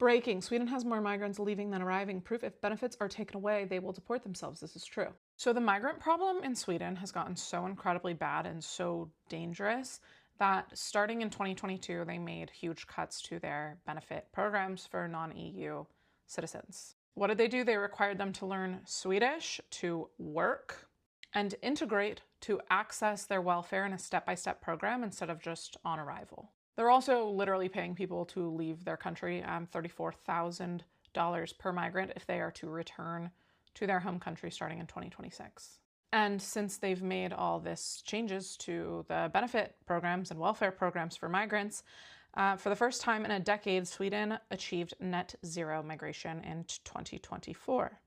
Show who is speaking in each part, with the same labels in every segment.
Speaker 1: Breaking. Sweden has more migrants leaving than arriving. Proof if benefits are taken away, they will deport themselves. This is true. So the migrant problem in Sweden has gotten so incredibly bad and so dangerous that starting in 2022, they made huge cuts to their benefit programs for non-EU citizens. What did they do? They required them to learn Swedish, to work, and integrate to access their welfare in a step-by-step program instead of just on arrival. They're also literally paying people to leave their country $34,000 per migrant if they are to return to their home country starting in 2026. And since they've made all this changes to the benefit programs and welfare programs for migrants, for the first time in a decade, Sweden achieved net zero migration in 2024.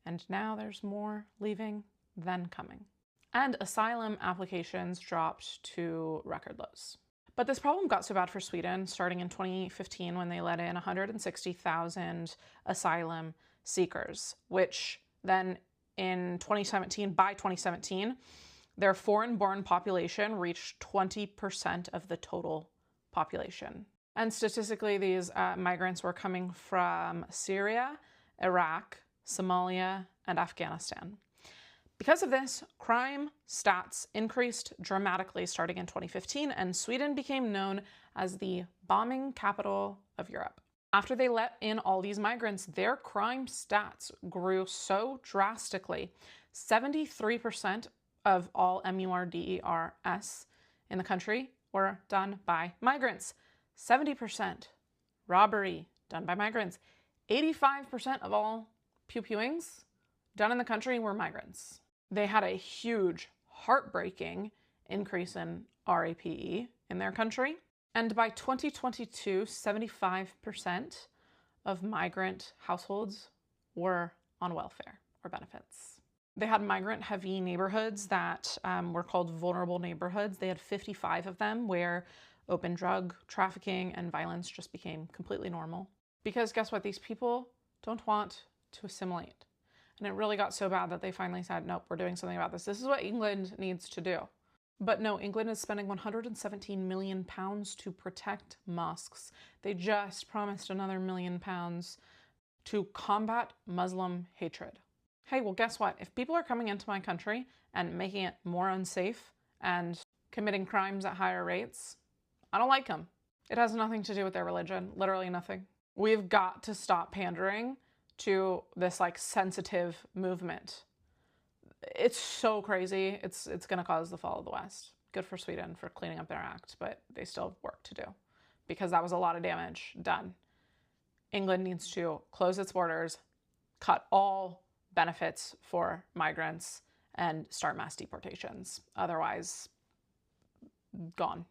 Speaker 1: And now there's more leaving than coming. And asylum applications dropped to record lows. But this problem got so bad for Sweden starting in 2015 when they let in 160,000 asylum seekers, which then by 2017, their foreign-born population reached 20% of the total population. And statistically, these migrants were coming from Syria, Iraq, Somalia, and Afghanistan. Because of this, crime stats increased dramatically starting in 2015, and Sweden became known as the bombing capital of Europe. After they let in all these migrants, their crime stats grew so drastically. 73% of all murders in the country were done by migrants. 70% robbery done by migrants. 85% of all pew-pewings done in the country were migrants. They had a huge, heartbreaking increase in RAPE in their country. And by 2022, 75% of migrant households were on welfare or benefits. They had migrant-heavy neighborhoods that were called vulnerable neighborhoods. They had 55 of them where open drug trafficking and violence just became completely normal. Because guess what? These people don't want to assimilate. And it really got so bad that they finally said, nope, we're doing something about this. This is what England needs to do. But no, England is spending £117 million to protect mosques. They just promised another £1 million to combat Muslim hatred. Hey, well, guess what? If people are coming into my country and making it more unsafe and committing crimes at higher rates, I don't like them. It has nothing to do with their religion, literally nothing. We've got to stop pandering to this sensitive movement. It's so crazy. It's going to cause the fall of the West. Good for Sweden for cleaning up their act, but they still have work to do because that was a lot of damage done. England needs to close its borders, cut all benefits for migrants, and start mass deportations. Otherwise, gone.